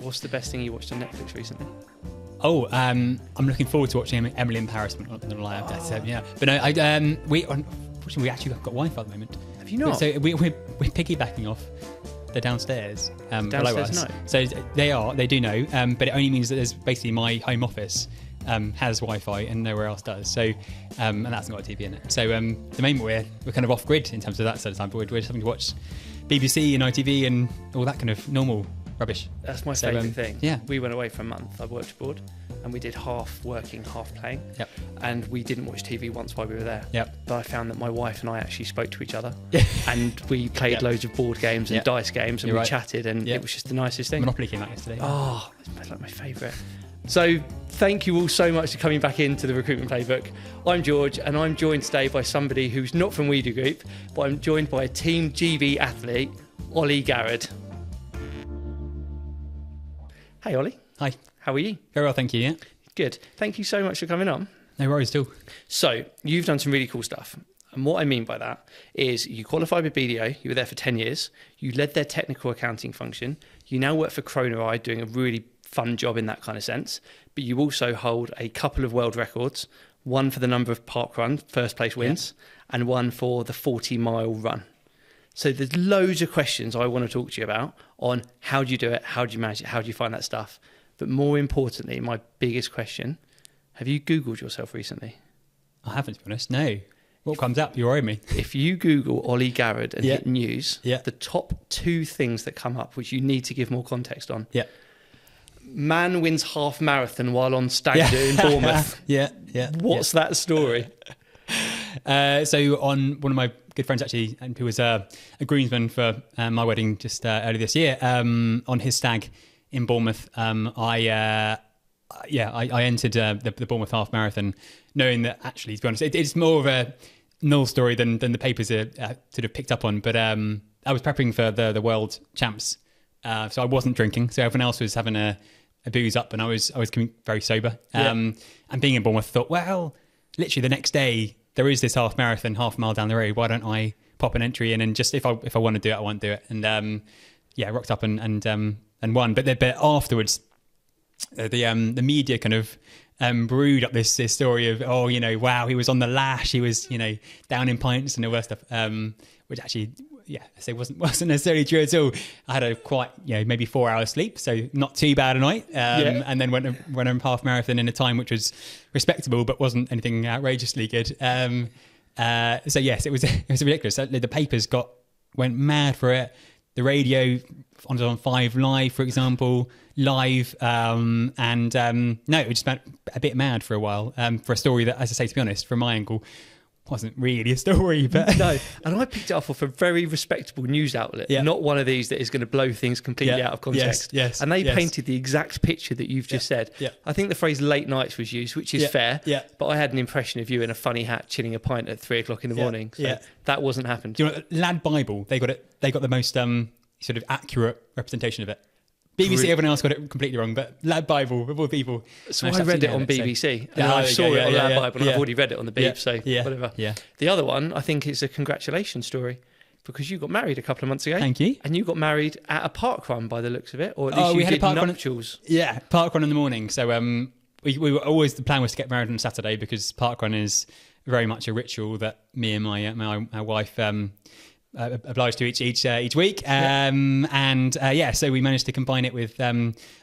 What's the best thing you watched on Netflix recently? Oh, I'm looking forward to watching Emily in Paris. I'm not going to lie, yeah. But no, unfortunately we actually got Wi-Fi at the moment. Have you not? So we're piggybacking off the downstairs, below us. No. So they do know, but it only means that there's basically my home office has Wi-Fi and nowhere else does. So and that's not got a TV in it. So the main we're kind of off grid in terms of that sort of time, but we're just having to watch BBC and ITV and all that kind of normal rubbish. That's my favourite thing. Yeah. We went away for a month. I worked abroad and we did half working, half playing. Yep. And we didn't watch TV once while we were there. Yep. But I found that my wife and I actually spoke to each other and we played loads of board games and dice games and we chatted and it was just the nicest thing. Monopoly came out yesterday. Oh, it's like my favourite. So thank you all so much for coming back into the Recruitment Playbook. I'm George and I'm joined today by somebody who's not from We Do Group, but I'm joined by a Team GB athlete, Ollie Garrod. Hey Ollie. Hi. How are you? Very well, thank you. Yeah. Good. Thank you so much for coming on. No worries, still. So you've done some really cool stuff. And what I mean by that is you qualified with BDO, you were there for 10 years, you led their technical accounting function, you now work for Kroner doing a really fun job in that kind of sense, but you also hold a couple of world records, one for the number of Parkrun first place wins and one for the 40-mile run. So there's loads of questions I want to talk to you about on how do you do it, how do you manage it, how do you find that stuff. But more importantly, my biggest question, have you Googled yourself recently? I haven't, to be honest, no. What comes up? You worry me. If you Google Ollie Garrod and hit news, the top 2 things that come up, which you need to give more context on. Yeah. Man wins half marathon while on stag do in Bournemouth. What's that story? So on one of my good friends actually, who was a groomsman for my wedding just earlier this year, on his stag in Bournemouth, I entered the Bournemouth half marathon, knowing that actually, to be honest, it's more of a null story than the papers are sort of picked up on. But I was prepping for the world champs, so I wasn't drinking. So everyone else was having a booze up, and I was coming very sober. And being in Bournemouth, I thought, well, literally the next day there is this half marathon, half a mile down the road. Why don't I pop an entry in and just if I want to do it, I want to do it. And rocked up and won. But afterwards, the media kind of brewed up this story of wow, he was on the lash, he was down in pints and all that stuff, which actually I say wasn't necessarily true at all. I had a quite maybe 4 hours sleep, so not too bad a night, and then went a half marathon in a time which was respectable but wasn't anything outrageously good. So yes, it was ridiculous. The papers went mad for it. The radio on 5 Live, for example, live, no, it just went a bit mad for a while, for a story that, as I say, to be honest, from my angle, wasn't really a story. But no, and I picked it up off a very respectable news outlet, not one of these that is going to blow things completely out of context. Yes, and they painted the exact picture that you've just said. Yeah. I think the phrase late nights was used, which is fair, but I had an impression of you in a funny hat chilling a pint at 3 o'clock in the morning, so that wasn't happened. Do you know, Lad Bible, they got the most sort of accurate representation of it. BBC, everyone else got it completely wrong, but Lad Bible, of all people. So I read it on BBC, and I saw it on Lad Bible, and I've already read it on the Beep, so whatever. Yeah. The other one, I think, is a congratulations story, because you got married a couple of months ago. Thank you. And you got married at a parkrun by the looks of it, or at least you did nuptials. Yeah, parkrun in the morning. So we were always, the plan was to get married on Saturday, because parkrun is very much a ritual that me and my wife obliged to each week, so we managed to combine it with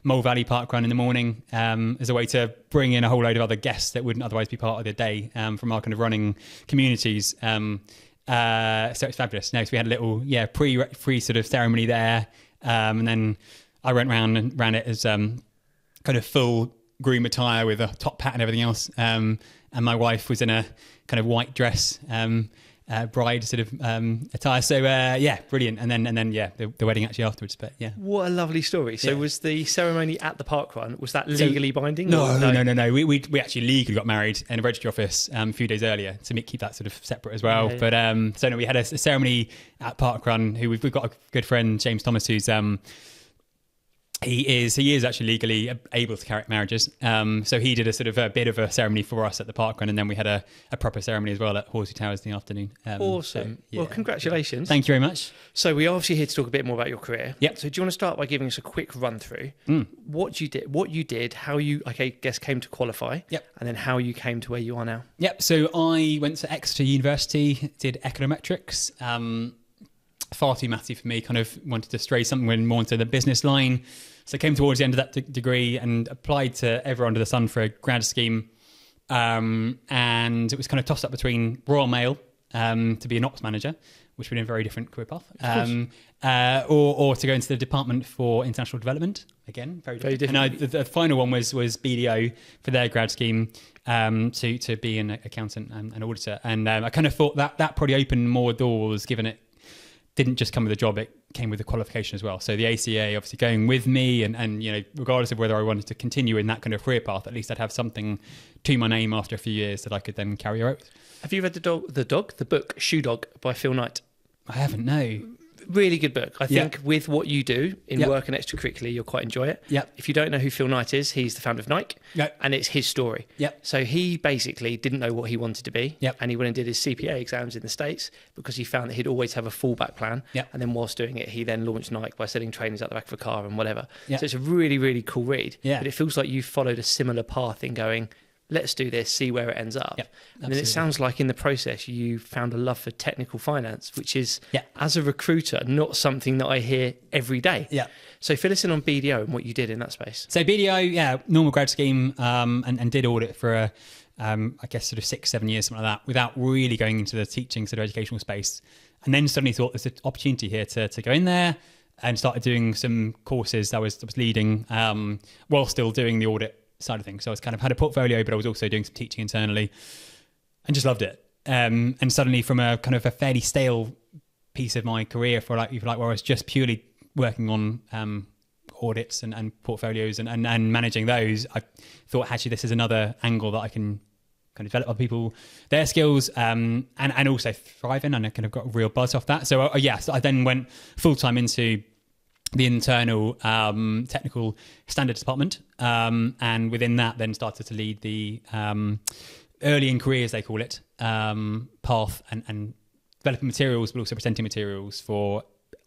Mole Valley Parkrun in the morning as a way to bring in a whole load of other guests that wouldn't otherwise be part of the day from our kind of running communities. So it's fabulous. So we had a little pre sort of ceremony there, and then I went round and ran it as kind of full groom attire with a top hat and everything else, and my wife was in a kind of white dress, bride sort of attire. So brilliant. And then the wedding actually afterwards. But yeah, what a lovely story. So was the ceremony at the parkrun, was that legally binding? No. We actually legally got married in a registry office a few days earlier to keep that sort of separate as well. But we had a ceremony at Parkrun. We've got a good friend, James Thomas, who's He is actually legally able to carry out marriages. So he did a sort of a bit of a ceremony for us at the Parkrun, and then we had a proper ceremony as well at Horsey Towers in the afternoon. Awesome. So, yeah. Well, congratulations. Thank you very much. So we're obviously here to talk a bit more about your career. Yep. So do you want to start by giving us a quick run through what you did, how you, I guess, came to qualify, Yep. and then how you came to where you are now? Yep. So I went to Exeter University, did econometrics. Far too mathy for me, kind of wanted to stray something more into the business line. So I came towards the end of that degree and applied to everywhere under the sun for a grad scheme. And it was kind of tossed up between Royal Mail to be an ops manager, which would be a very different career path, or to go into the Department for International Development. Again, very different. And the final one was BDO for their grad scheme to be an accountant and an auditor. And I kind of thought that probably opened more doors, given it didn't just come with a job, it came with a qualification as well. So the ACA obviously going with me, and regardless of whether I wanted to continue in that kind of career path, at least I'd have something to my name after a few years that I could then carry out. Have you read the book Shoe Dog by Phil Knight? I haven't, no. Really good book. I think with what you do in work and extracurricular, you'll quite enjoy it. Yep. If you don't know who Phil Knight is, he's the founder of Nike, and it's his story. Yep. So he basically didn't know what he wanted to be, Yep. and he went and did his CPA exams in the States because he found that he'd always have a fallback plan. Yep. And then whilst doing it, he then launched Nike by selling trainers out the back of a car and whatever. Yep. So it's a really, really cool read. Yeah. But it feels like you followed a similar path in going, let's do this, see where it ends up. Yep, and then it sounds like in the process you found a love for technical finance, which is, Yeah. as a recruiter, not something that I hear every day. Yeah. So fill us in on BDO and what you did in that space. So BDO, normal grad scheme, and did audit for, I guess, sort of 6-7 years, something like that, without really going into the teaching sort of educational space. And then suddenly thought there's an opportunity here to go in there, and started doing some courses that was leading while still doing the audit side of things. So I was kind of had a portfolio, but I was also doing some teaching internally and just loved it. And suddenly from a kind of a fairly stale piece of my career where I was just purely working on audits and portfolios and managing those, I thought actually this is another angle that I can kind of develop other people, their skills, and also thrive in, and I kind of got a real buzz off that. So I then went full-time into the internal technical standards department, and within that then started to lead the early in careers, they call it, path and developing materials, but also presenting materials for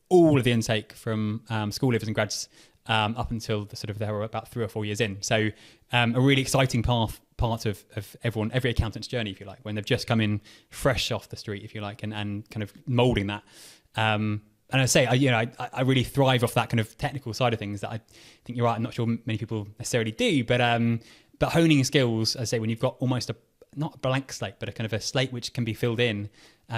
all of the intake from school leavers and grads up until they were about 3 or 4 years in. So a really exciting part of every accountant's journey, if you like, when they've just come in fresh off the street, if you like, and kind of moulding that. And I say, I really thrive off that kind of technical side of things that I think you're right. I'm not sure many people necessarily do, but honing skills, as I say, when you've got almost not a blank slate, but a kind of a slate which can be filled in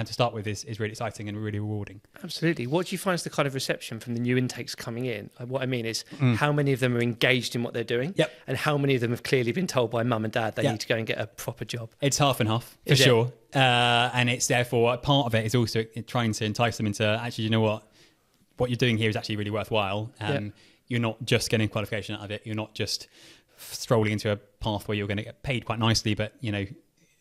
to start with is really exciting and really rewarding. Absolutely. What do you find is the kind of reception from the new intakes coming in? What I mean is how many of them are engaged in what they're doing, and how many of them have clearly been told by mum and dad they need to go and get a proper job? It's half and half, for sure. And it's therefore, part of it is also trying to entice them into, actually, you know what you're doing here is actually really worthwhile. You're not just getting qualification out of it. You're not just strolling into a path where you're going to get paid quite nicely, but,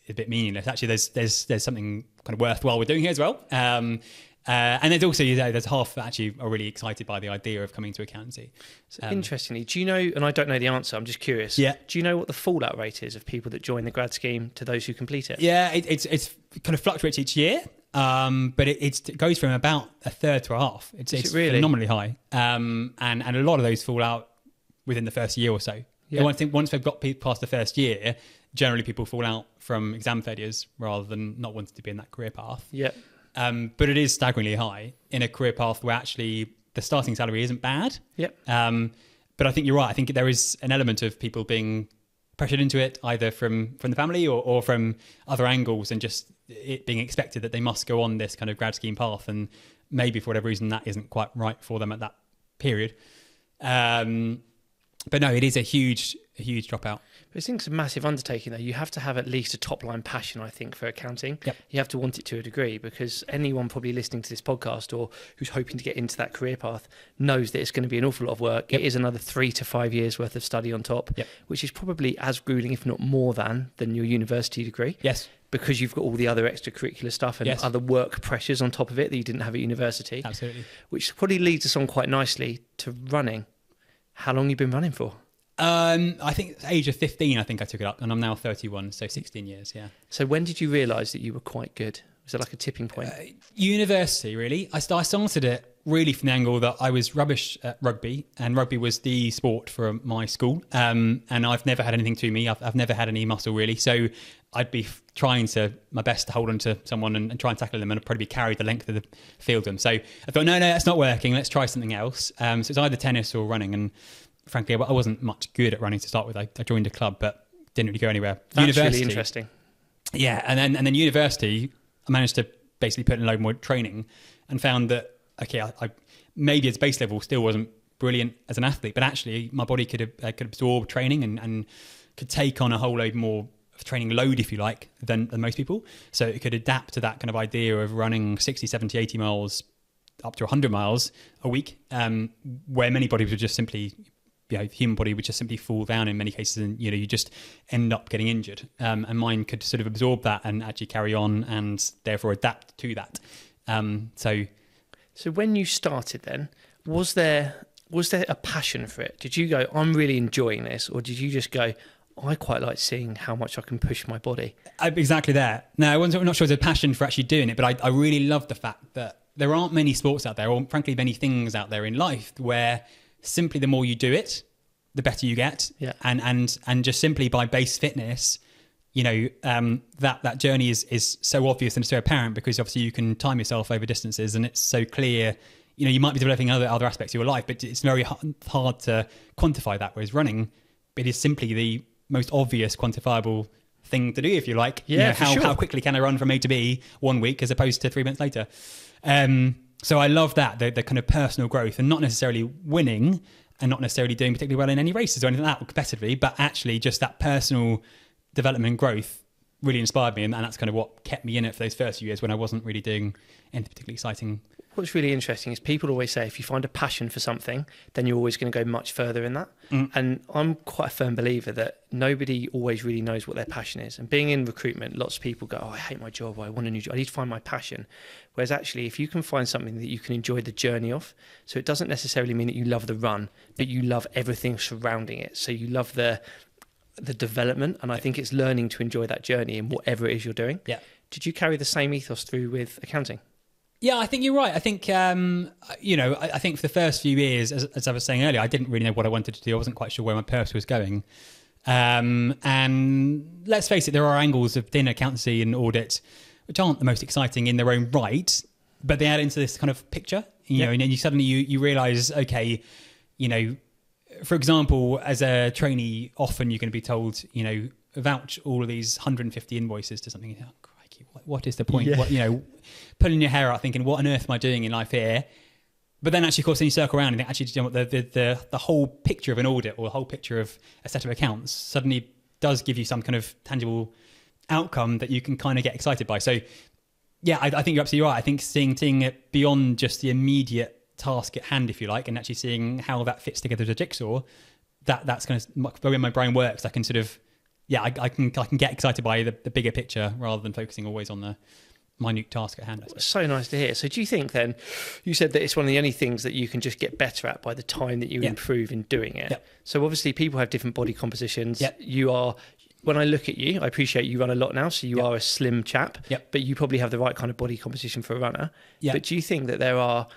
a bit meaningless. Actually, there's something kind of worthwhile we're doing here as well. And there's also, there's half that actually are really excited by the idea of coming to accountancy. So interestingly, do you know, and I don't know the answer, I'm just curious, do you know what the fallout rate is of people that join the grad scheme to those who complete it? Yeah, it's kind of fluctuates each year, but it goes from about a third to a half. It's really phenomenally high. And a lot of those fall out within the first year or so. Yeah. I think once they've got past the first year, generally people fall out from exam failures rather than not wanting to be in that career path. Yeah. But it is staggeringly high in a career path where actually the starting salary isn't bad. Yep. But I think you're right. I think there is an element of people being pressured into it, either from the family or from other angles, and just it being expected that they must go on this kind of grad scheme path, and maybe for whatever reason that isn't quite right for them at that period. But no, it is a huge dropout. But I think it's a massive undertaking, though. You have to have at least a top-line passion, I think, for accounting. Yep. You have to want it to a degree, because anyone probably listening to this podcast or who's hoping to get into that career path knows that it's going to be an awful lot of work. Yep. It is another 3 to 5 years worth of study on top, which is probably as grueling, if not more than your university degree. Yes. Because you've got all the other extracurricular stuff and other work pressures on top of it that you didn't have at university. Absolutely. Which probably leads us on quite nicely to running. How long have you been running for? I think at the age of 15, I think I took it up, and I'm now 31, so 16 years, yeah. So when did you realise that you were quite good? Was it like a tipping point? University, really. I started it really from the angle that I was rubbish at rugby, and rugby was the sport for my school. And I've never had anything to me. I've never had any muscle, really. So I'd be trying my best to hold on to someone and try and tackle them, and I'd probably be carried the length of the field. Them. So I thought, no, that's not working. Let's try something else. So it's either tennis or running. And frankly, I wasn't much good at running to start with. I joined a club, but didn't really go anywhere. That's really interesting. Yeah, and then university, I managed to basically put in a load more training and found that, okay, I maybe its base level still wasn't brilliant as an athlete, but actually my body could absorb training and could take on a whole load more of training load, if you like, than most people. So it could adapt to that kind of idea of running 60, 70, 80 miles up to 100 miles a week, where many bodies would just simply, the human body would just simply fall down in many cases, and you just end up getting injured. And mine could sort of absorb that and actually carry on, and therefore adapt to that. So when you started, then was there a passion for it? Did you go, I'm really enjoying this, or did you just go, I quite like seeing how much I can push my body? Exactly that. No, I'm not sure there's a passion for actually doing it, but I really love the fact that there aren't many sports out there, or frankly many things out there in life, where simply the more you do it, the better you get. Yeah. And just simply by base fitness, that journey is so obvious and so apparent, because obviously you can time yourself over distances, and it's so clear. You might be developing other aspects of your life, but it's very hard to quantify that. Whereas running, it is simply the most obvious quantifiable thing to do, if you like. Yeah, how quickly can I run from A to B 1 week as opposed to 3 months later? So I love that, the kind of personal growth, and not necessarily winning and not necessarily doing particularly well in any races or anything like that competitively, but actually just that personal development and growth really inspired me, and that's kind of what kept me in it for those first few years when I wasn't really doing anything particularly exciting. What's really interesting is people always say if you find a passion for something, then you're always going to go much further in that. And I'm quite a firm believer that nobody always really knows what their passion is. And being in recruitment, lots of people go, I hate my job, I want a new job, I need to find my passion. Whereas actually, if you can find something that you can enjoy the journey of, so it doesn't necessarily mean that you love the run, but you love everything surrounding it. So you love the development, and I think it's learning to enjoy that journey in whatever it is you're doing. Yeah. Did you carry the same ethos through with accounting? Yeah, I think you're right. I think, I think for the first few years, as I was saying earlier, I didn't really know what I wanted to do. I wasn't quite sure where my purse was going. And let's face it, there are angles of accountancy and audit which aren't the most exciting in their own right, but they add into this kind of picture, and then you suddenly you realize, okay, for example, as a trainee, often you're going to be told, vouch all of these 150 invoices to something. Oh, crikey, what is the point? Yeah. What, pulling your hair out, thinking, what on earth am I doing in life here? But then actually, of course, then you circle around and think, actually, the whole picture of an audit or the whole picture of a set of accounts suddenly does give you some kind of tangible outcome that you can kind of get excited by. So, yeah, I think you're absolutely right. I think seeing it beyond just the immediate task at hand, if you like, and actually seeing how that fits together as a jigsaw, that's kind of the way my brain works. I can sort of, I can get excited by the bigger picture rather than focusing always on the minute task at hand. It's so nice to hear. So do you think then, you said that it's one of the only things that you can just get better at by the time that you improve in doing it. Yeah. So obviously people have different body compositions. Yeah. When I look at you, I appreciate you run a lot now, so you are a slim chap, Yep. but you probably have the right kind of body composition for a runner. Yeah. But do you think that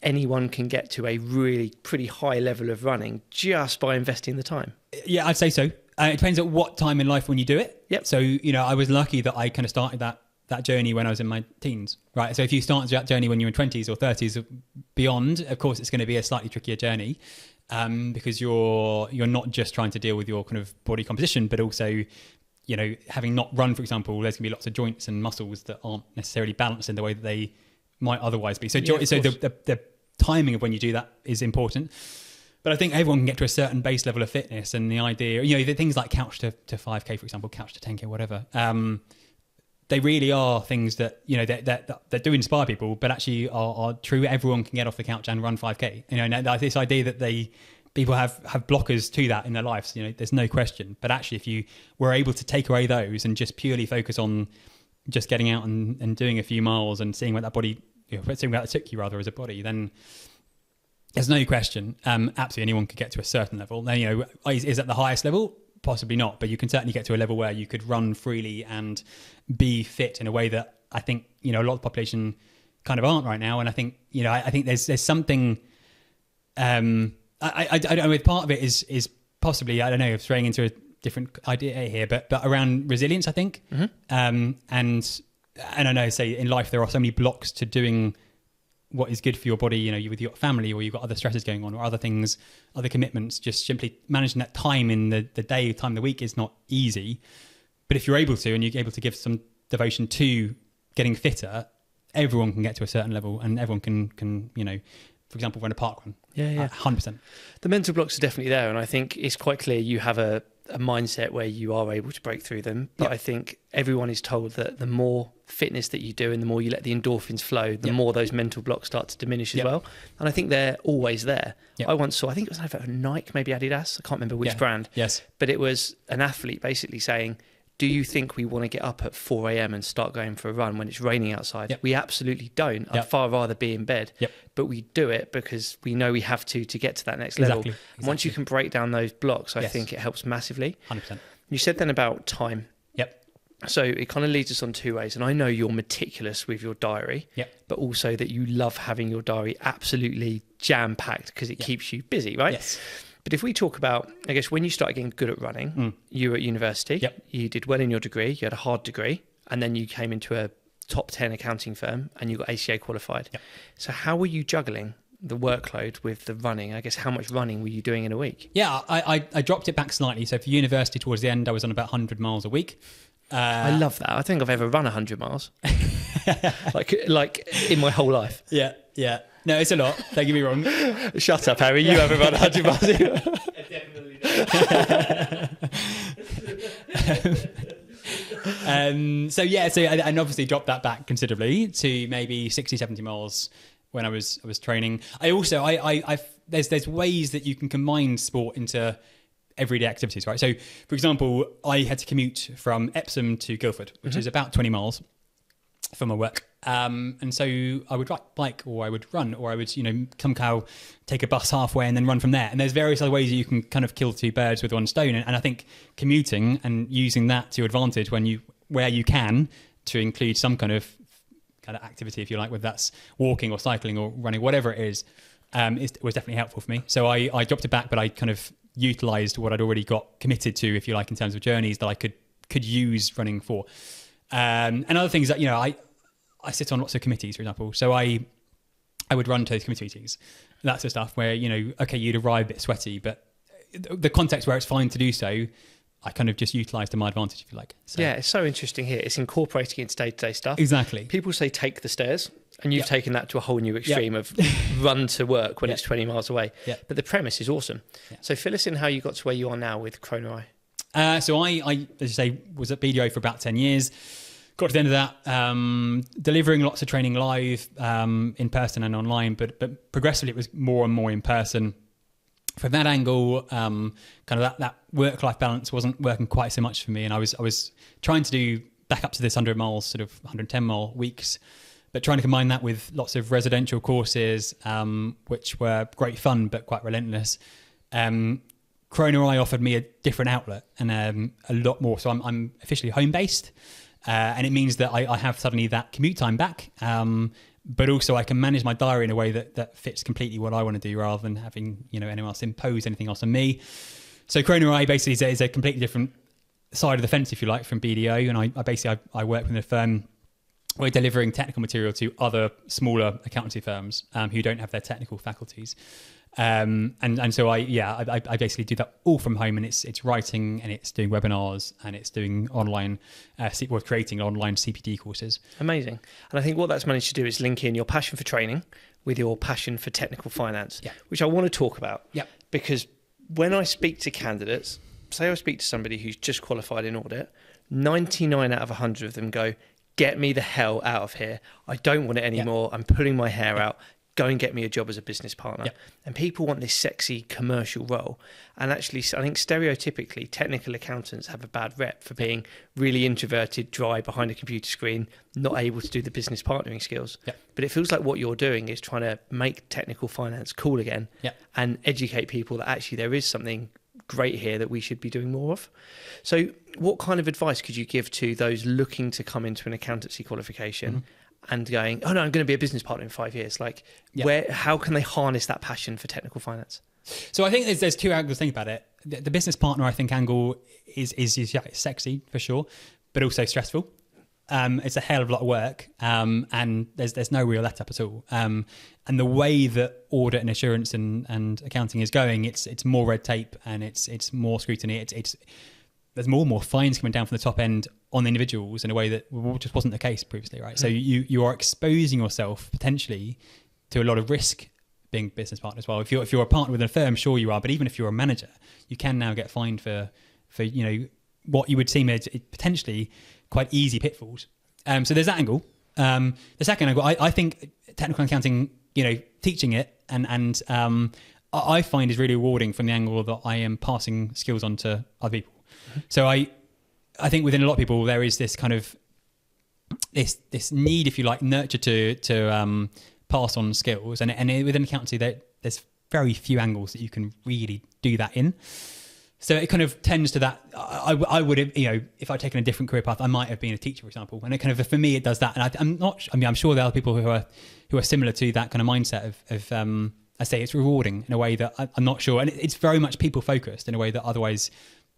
anyone can get to a really pretty high level of running just by investing the time? Yeah, I'd say so. It depends at what time in life when you do it. Yep. So, I was lucky that I kind of started that journey when I was in my teens, right? So if you start that journey when you're in 20s or 30s or beyond, of course, it's going to be a slightly trickier journey, because you're not just trying to deal with your kind of body composition, but also, having not run, for example, there's going to be lots of joints and muscles that aren't necessarily balanced in the way that they might otherwise be. So, the timing of when you do that is important. But I think everyone can get to a certain base level of fitness, and the idea, the things like couch to 5K, for example, couch to 10K, whatever, they really are things that, that do inspire people, but actually are true. Everyone can get off the couch and run 5K. And this idea that people have blockers to that in their lives, there's no question. But actually, if you were able to take away those and just purely focus on just getting out and doing a few miles and seeing where that body, seeing where that took you rather as a body, then There's no question. Absolutely anyone could get to a certain level. Now, is at the highest level? Possibly not, but you can certainly get to a level where you could run freely and be fit in a way that I think, a lot of the population kind of aren't right now. And I think, I think there's something, I don't know, part of it is possibly, I don't know, straying into a different idea here, but around resilience, I think. And I know, say in life, there are so many blocks to doing what is good for your body, with your family, or you've got other stresses going on, or other things, other commitments. Just simply managing that time in the day, time of the week is not easy. But if you're able to, and you're able to give some devotion to getting fitter, everyone can get to a certain level, and everyone can for example, run a parkrun. Yeah. 100%. The mental blocks are definitely there, and I think it's quite clear you have a mindset where you are able to break through them. But I think everyone is told that the more fitness that you do and the more you let the endorphins flow, the more those mental blocks start to diminish as well. And I think they're always there. I once saw, I think it was either Nike, maybe Adidas, I can't remember which brand. Yes. But it was an athlete basically saying, do you think we want to get up at 4 a.m. and start going for a run when it's raining outside? We absolutely don't. I'd far rather be in bed. But we do it because we know we have to get to that next level. Exactly. Once you can break down those blocks, I think it helps massively. 100%. You said then about time. So it kind of leads us on two ways. And I know you're meticulous with your diary, but also that you love having your diary absolutely jam-packed because it keeps you busy, right? Yes. But if we talk about, I guess, when you started getting good at running, you were at university, you did well in your degree, you had a hard degree, and then you came into a top 10 accounting firm and you got ACA qualified. So how were you juggling the workload with the running? I guess, how much running were you doing in a week? Yeah, I dropped it back slightly. So for university, towards the end, I was on about 100 miles a week. I love that. I think I've ever run 100 miles, like in my whole life. Yeah. No, it's a lot. Don't get me wrong. Shut up, Harry. You haven't run 100 miles. Definitely not. So and obviously dropped that back considerably to maybe 60, 70 miles when I was training. I also, there's ways that you can combine sport into everyday activities, right? So, for example, I had to commute from Epsom to Guildford, which is about 20 miles from my work. And so I would ride bike, or I would run, or I would, somehow take a bus halfway and then run from there. And there's various other ways that you can kind of kill two birds with one stone. And I think commuting and using that to your advantage where you can, to include some kind of activity, if you like, whether that's walking or cycling or running, whatever it is, was definitely helpful for me. So I dropped it back, but I kind of utilized what I'd already got committed to, if you like, in terms of journeys that I could use running for. And other things that, I sit on lots of committees, for example. So I would run to those committee meetings, that sort of stuff where, you'd arrive a bit sweaty, but the context where it's fine to do so, I kind of just utilised to my advantage, if you like. So, yeah, it's so interesting here. It's incorporating into day-to-day stuff. Exactly. People say take the stairs, and you've taken that to a whole new extreme of run to work when it's 20 miles away. But the premise is awesome. So fill us in how you got to where you are now with Chrono Eye. So I, as you say, was at BDO for about 10 years. Got to the end of that, delivering lots of training live, in person and online, but progressively it was more and more in person. From that angle, kind of that work-life balance wasn't working quite so much for me, and I was trying to do back up to this 100 miles, sort of 110 mile weeks, but trying to combine that with lots of residential courses, which were great fun but quite relentless. Chrono Eye offered me a different outlet and a lot more. So I'm officially home-based, and it means that I have suddenly that commute time back, but also I can manage my diary in a way that fits completely what I want to do, rather than having anyone else impose anything else on me. So Chrono Eye basically is a completely different side of the fence, if you like, from BDO, and I work with a firm. We're delivering technical material to other smaller accountancy firms who don't have their technical faculties. And so I basically do that all from home, and it's writing, and it's doing webinars, and it's doing online, we're creating online CPD courses. Amazing. And I think what that's managed to do is link in your passion for training with your passion for technical finance, which I want to talk about. Because when I speak to candidates, say I speak to somebody who's just qualified in audit, 99 out of 100 of them go, get me the hell out of here. I don't want it anymore. I'm pulling my hair out. go and get me a job as a business partner. Yep. And people want this sexy commercial role. And actually, I think stereotypically, technical accountants have a bad rep for being really introverted, dry behind a computer screen, not able to do the business partnering skills. Yep. But it feels like what you're doing is trying to make technical finance cool again, Yep. and educate people that actually there is something great here that we should be doing more of. So what kind of advice could you give to those looking to come into an accountancy qualification and going, oh no, I'm going to be a business partner in 5 years? Like, how can they harness that passion for technical finance? So I think there's two angles to think about it. The business partner, I think, angle is sexy for sure, but also stressful. It's a hell of a lot of work, and there's no real let up at all. And the way that audit and assurance and accounting is going, it's more red tape and it's more scrutiny. There's more fines coming down from the top end on individuals in a way that just wasn't the case previously, right? So you are exposing yourself potentially to a lot of risk being a business partner as well. If you're a partner with a firm, sure you are, but even if you're a manager, you can now get fined for what you would seem as potentially quite easy pitfalls. So there's that angle. The second angle, I think technical accounting, teaching it and I find is really rewarding from the angle that I am passing skills on to other people. So I think within a lot of people there is this kind of this need, if you like, nurture to pass on skills, and within accountancy there's very few angles that you can really do that in. So it kind of tends to that. I would have, if I'd taken a different career path, I might have been a teacher, for example. And it kind of, for me, it does that. And I'm sure there are people who are similar to that kind of mindset of I say it's rewarding in a way that I'm not sure. And it's very much people focused in a way that otherwise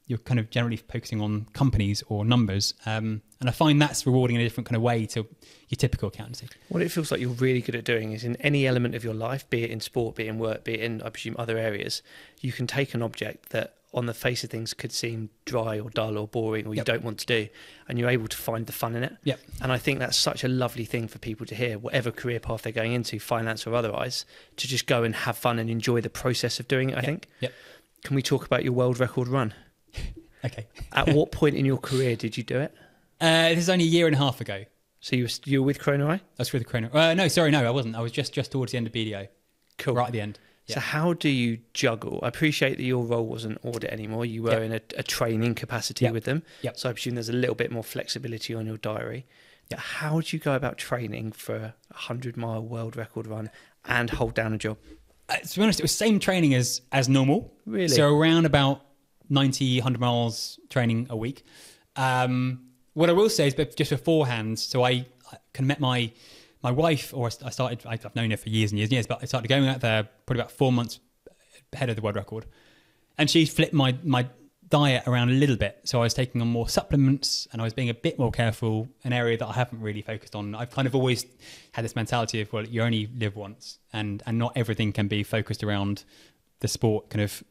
you're kind of generally focusing on companies or numbers. And I find that's rewarding in a different kind of way to your typical accountancy. What it feels like you're really good at doing is in any element of your life, be it in sport, be it in work, be it in, I presume, other areas, you can take an object that on the face of things could seem dry or dull or boring or you don't want to do, and you're able to find the fun in it. Yep. And I think that's such a lovely thing for people to hear, whatever career path they're going into, finance or otherwise, to just go and have fun and enjoy the process of doing it, I think. Yep. Can we talk about your world record run? Okay. At what point in your career did you do it? This is only a year and a half ago. So you were with Chrono Eye? I was with Chrono. No, I wasn't. I was just towards the end of BDO. Cool. Right at the end. So how do you juggle? I appreciate that your role wasn't audit anymore. You were in a training capacity with them. Yep. So I presume there's a little bit more flexibility on your diary. Yeah. How do you go about training for a 100-mile world record run and hold down a job? To be honest, it was same training as normal. Really? So around about 90, 100 miles training a week. What I will say is, but just beforehand, so I kind of met my wife, or I've known her for years and years and years, but I started going out there probably about 4 months ahead of the world record. And she flipped my diet around a little bit. So I was taking on more supplements and I was being a bit more careful, an area that I haven't really focused on. I've kind of always had this mentality of, well, you only live once and not everything can be focused around the sport kind of,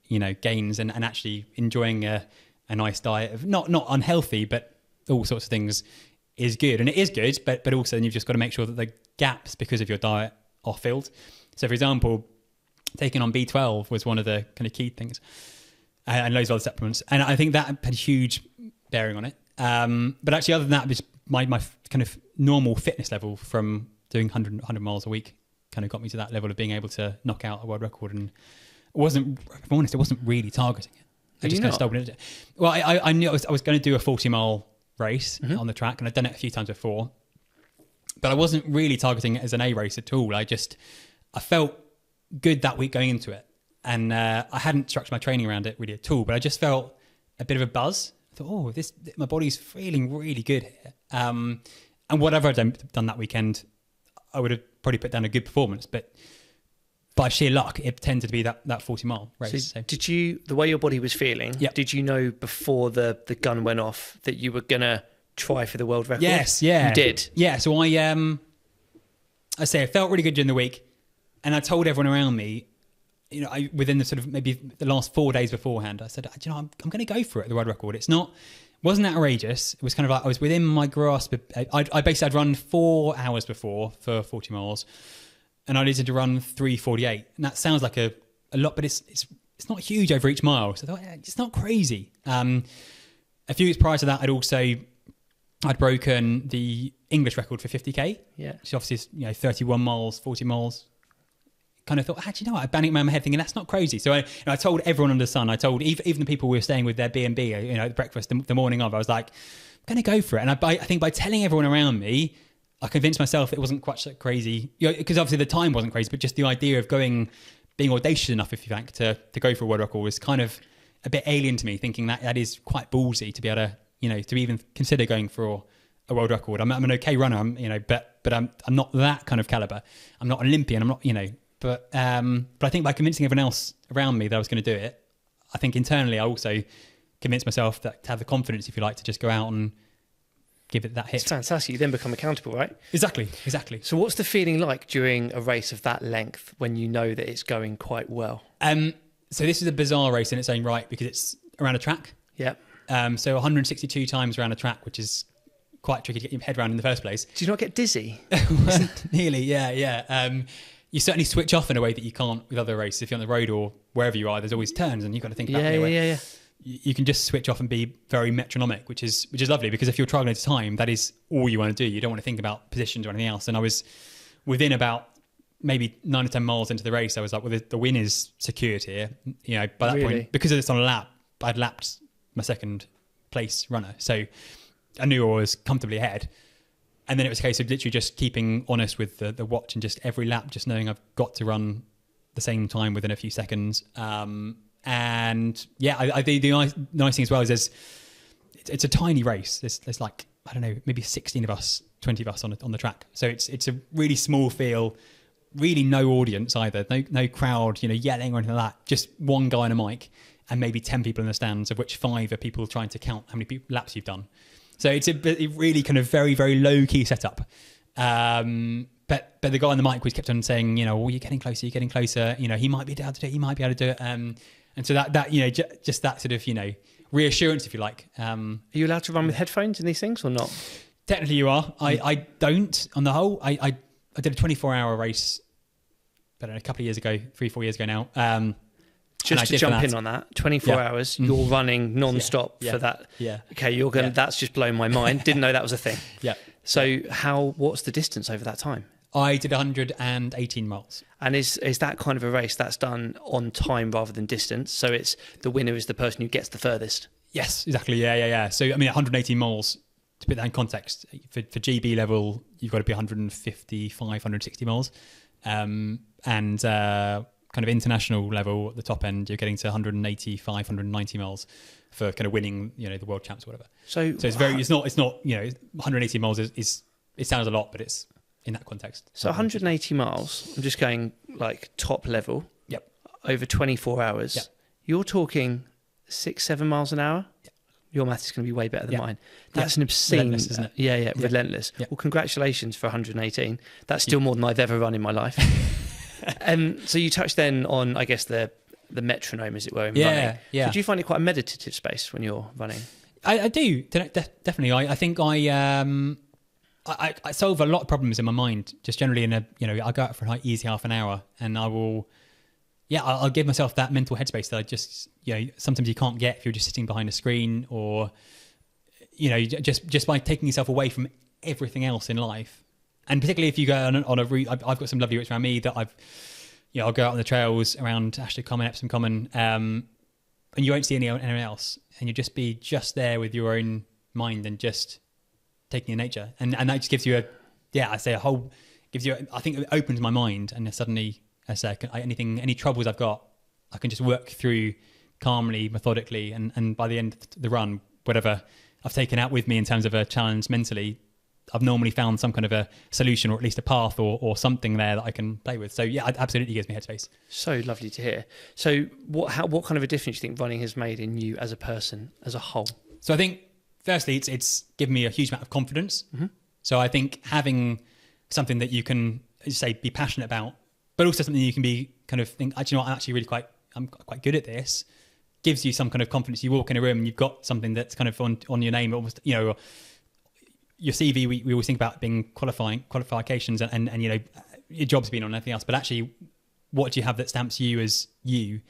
gains and actually enjoying a nice diet of not unhealthy, but all sorts of things is good. And it is good, but also then you've just got to make sure that the gaps because of your diet are filled. So for example, taking on B12 was one of the kind of key things, and loads of other supplements. And I think that had a huge bearing on it. But actually other than that, just my kind of normal fitness level from doing 100 miles a week kind of got me to that level of being able to knock out a world record. And if I'm honest, it wasn't really targeting it. I just kind of stumbled into it. Well, I knew I was going to do a 40-mile race on the track, and I'd done it a few times before, but I wasn't really targeting it as an A race at all. I felt good that week going into it, and I hadn't structured my training around it really at all, but I just felt a bit of a buzz. I thought, my body's feeling really good here. And whatever I'd done that weekend, I would have probably put down a good performance, but by sheer luck, it tended to be that 40-mile race. So did you, the way your body was feeling, did you know before the gun went off that you were going to try for the world record? Yes, yeah. You did? Yeah, so I felt really good during the week, and I told everyone around me, within the sort of maybe the last 4 days beforehand, I said, I'm going to go for it, the world record. Wasn't outrageous. It was kind of like I was within my grasp. I'd run 4 hours before for 40 miles. And I needed to run 3:48, and that sounds like a lot, but it's not huge over each mile. So I thought, it's not crazy. A few weeks prior to that, I'd broken the English record for 50k. Yeah, which obviously is 31 miles, 40 miles, kind of thought, actually, you know what? I banged it around my head thinking that's not crazy. So I told everyone under the sun. I told even the people we were staying with their B&B, at breakfast the morning of. I was like, I'm going to go for it. And I think by telling everyone around me, I convinced myself it wasn't quite so crazy. Because obviously the time wasn't crazy, but just the idea of being audacious enough, if you like, to go for a world record was kind of a bit alien to me. Thinking that is quite ballsy to be able to, to even consider going for a world record. I'm an okay runner, but I'm not that kind of caliber. I'm not Olympian. I'm not, but I think by convincing everyone else around me that I was going to do it, I think internally I also convinced myself that to have the confidence, if you like, to just go out and give it that hit. It's fantastic. You then become accountable, right? Exactly. So what's the feeling like during a race of that length when you know that it's going quite well? So this is a bizarre race in its own right because it's around a track. Yeah. So 162 times around a track, which is quite tricky to get your head around in the first place. Do you not get dizzy? Nearly, yeah. You certainly switch off in a way that you can't with other races. If you're on the road or wherever you are, there's always turns and you've got to think about Yeah. You can just switch off and be very metronomic, which is lovely because if you're traveling at a time, that is all you want to do. You don't want to think about positions or anything else. And I was within about maybe 9 or 10 miles into the race. I was like, well, the win is secured here. By that point, because it's on a lap, I'd lapped my second place runner. So I knew I was comfortably ahead. And then it was a case of literally just keeping honest with the watch and just every lap, just knowing I've got to run the same time within a few seconds. And yeah, the nice thing as well is it's a tiny race. There's like, I don't know, maybe 16 of us, 20 of us on the track. So it's a really small field, really no audience either, no crowd, yelling or anything like that. Just one guy on a mic and maybe 10 people in the stands, of which 5 are people trying to count how many laps you've done. So it's a really kind of very, very low key setup. But the guy on the mic was kept on saying, well, you're getting closer. He might be able to do it. He might be able to do it. And so that just that sort of, reassurance, if you like. Are you allowed to run with headphones in these things or not? Technically you are. I don't on the whole. I did a 24-hour race, I don't know, a couple of years ago, 3-4 years ago now. Just to jump in on that, 24 hours, you're running non-stop for that. Yeah. Okay, that's just blown my mind. Didn't know that was a thing. Yeah. So what's the distance over that time? I did 118 miles. And is that kind of a race that's done on time rather than distance? So it's the winner is the person who gets the furthest? Yes, exactly. Yeah. So, 118 miles, to put that in context, for GB level, you've got to be 155, 160 miles. And kind of international level at the top end, you're getting to 185, 190 miles for kind of winning, the world champs or whatever. So it's not 180 miles is it sounds a lot, but it's in that context. So 180 miles, I'm just going like top level. Yep. Over 24 hours. Yep. You're talking 6-7 miles an hour. Yep. Your math is going to be way better than mine. That's an obscene, relentless, isn't it? Yeah, relentless. Yep. Well, congratulations for 118. That's still more than I've ever run in my life. So you touched then on, I guess, the metronome, as it were, in running. Yeah. So do you find it quite a meditative space when you're running? I do, definitely. I think I solve a lot of problems in my mind, just generally I go out for an easy half an hour and I'll give myself that mental headspace that I just, sometimes you can't get if you're just sitting behind a screen or, just by taking yourself away from everything else in life. And particularly if you go on a route, I've got some lovely routes around me that I'll go out on the trails around Ashley Common, Epsom Common, and you won't see anyone else. And you'll just be there with your own mind and just taking in nature. And that just gives you I think it opens my mind. And suddenly, any troubles I've got, I can just work through calmly, methodically. And by the end of the run, whatever I've taken out with me in terms of a challenge mentally, I've normally found some kind of a solution or at least a path or something there that I can play with. So yeah, it absolutely gives me headspace. So lovely to hear. So what kind of a difference do you think running has made in you as a person, as a whole? So I think firstly, it's given me a huge amount of confidence. Mm-hmm. So I think having something that you can, say, be passionate about, but also something you can be kind of think, actually, I'm actually really I'm quite good at this, gives you some kind of confidence. You walk in a room and you've got something that's kind of on your name, almost, your CV, we always think about being qualifications and your job's been on anything else, but actually what do you have that stamps you as you,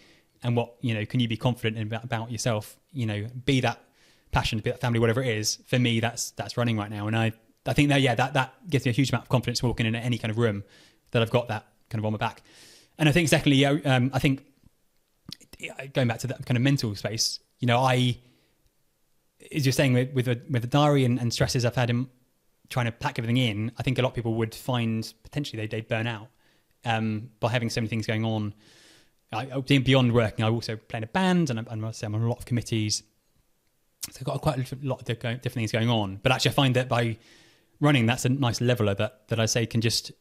and what, can you be confident about yourself, be that passion, be that family, whatever it is. For me, that's running right now. And I think that gives me a huge amount of confidence walking in any kind of room that I've got that kind of on my back. And I think secondly, I think going back to that kind of mental space, as you're saying with the diary and stresses I've had in trying to pack everything in, I think a lot of people would find potentially they'd burn out by having so many things going on. Beyond working, I also play in a band, and I'm on a lot of committees. So I've got quite a lot of different things going on. But actually, I find that by running, that's a nice leveler that I say can just,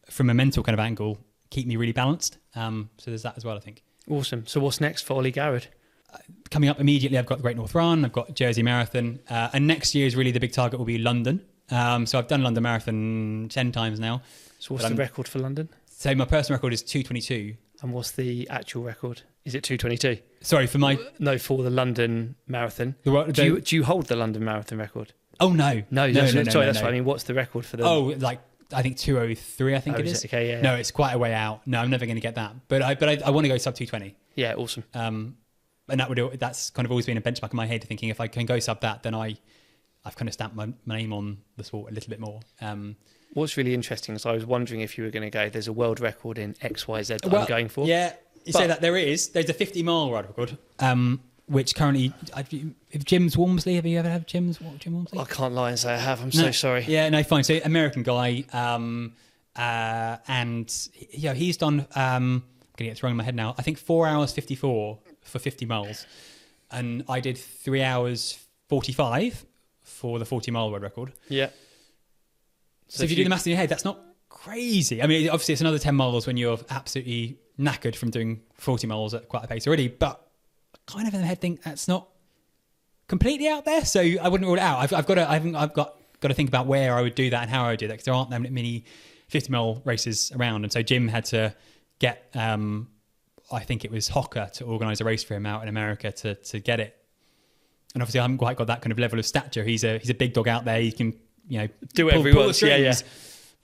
from a mental kind of angle, keep me really balanced. So there's that as well, I think. Awesome. So what's next for Ollie Garrod? Coming up immediately, I've got the Great North Run, I've got Jersey Marathon, and next year is really the big target will be London. So I've done London Marathon 10 times now. So what's the record for London? So my personal record is 2:22. And what's the actual record? Is it 2:22? Sorry, for my... No, for the London Marathon. Do you hold the London Marathon record? Oh, no. No, sorry, that's fine. I mean, what's the record for the... Oh, I think 2:03, I think it is. Okay, yeah. No, it's quite a way out. No, I'm never going to get that. But I want to go sub 2:20. Yeah, awesome. And that's kind of always been a benchmark in my head, thinking if I can go sub that, then I've kind of stamped my name on the sport a little bit more. What's really interesting is I was wondering if you were going to go, there's a world record in XYZ that I'm going for. Yeah, say that there's a 50-mile world record, which currently, if Jim's Walmsley, have you ever had Jim Walmsley? I can't lie and say I have, I'm so sorry. Yeah, no, fine. So American guy, and he's done, I'm going to get it wrong in my head now, I think 4 hours 54 for 50 miles. And I did 3 hours 45 for the 40-mile world record. Yeah. So if you do the maths in your head, that's not crazy. I mean, obviously it's another 10 miles when you're absolutely knackered from doing 40 miles at quite a pace already, but I kind of in the head think that's not completely out there. So I wouldn't rule it out. I've got to think about where I would do that and how I would do that, because there aren't that many 50-mile races around. And so Jim had to get, I think it was Hocker to organise a race for him out in America to get it. And obviously I haven't quite got that kind of level of stature. He's a big dog out there. He can, do whatever he wants. Yeah.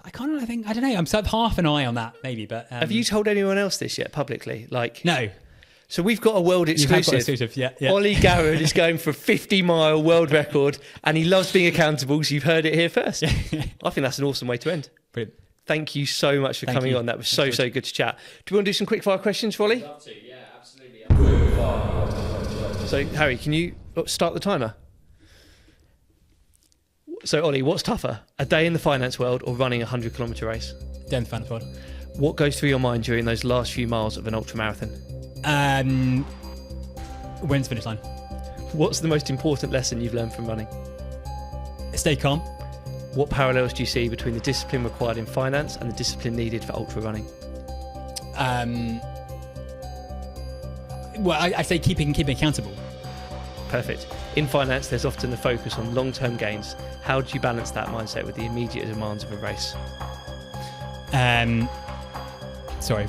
I kind of think, I don't know, I'm sort of half an eye on that maybe, but... have you told anyone else this yet publicly? No. So we've got a world exclusive. You have got exclusive, yeah. Ollie Garrod is going for a 50-mile world record, and he loves being accountable, so you've heard it here first. I think that's an awesome way to end. Brilliant. Thank you so much for coming on. That was so good to chat. Do we want to do some quick-fire questions for Ollie? I'd love to, yeah, absolutely. So, Harry, can you start the timer? So, Ollie, what's tougher, a day in the finance world or running a 100-kilometre race? Day in the finance world. What goes through your mind during those last few miles of an ultramarathon? When's the finish line? What's the most important lesson you've learned from running? Stay calm. What parallels do you see between the discipline required in finance and the discipline needed for ultra running? Well, I say keeping accountable. Perfect. In finance, there's often a focus on long-term gains. How do you balance that mindset with the immediate demands of a race? Sorry.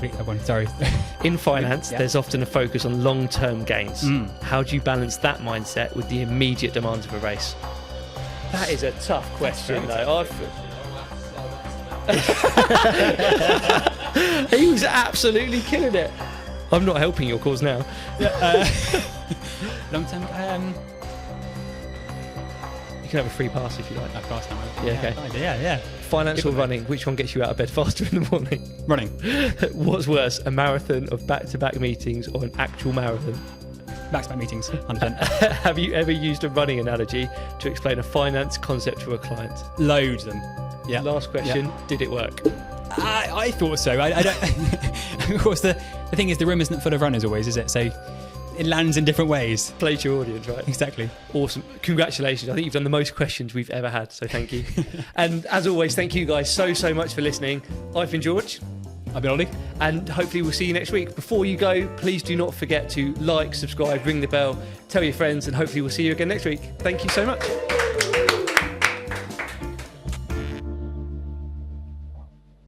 In finance, there's often a focus on long-term gains. How do you balance that mindset with the immediate demands of a race? That is a tough question, though. He was absolutely killing it. I'm not helping your cause now. Long term. You can have a free pass if you like. Of course, Yeah. Finance or running? Which one gets you out of bed faster in the morning? Running. What's worse, a marathon of back-to-back meetings or an actual marathon? Back-to-back meetings, 100%. Have you ever used a running analogy to explain a finance concept to a client? Loads of them. Yeah. Last question, Did it work? I thought so. I don't. Of course, the thing is, the room isn't full of runners always, is it? So it lands in different ways. Play to your audience, right? Exactly. Awesome. Congratulations. I think you've done the most questions we've ever had, so thank you. And as always, thank you guys so much for listening. I've been George. I've been Ollie. And hopefully we'll see you next week. Before you go, please do not forget to like, subscribe, ring the bell, tell your friends, and hopefully we'll see you again next week. Thank you so much.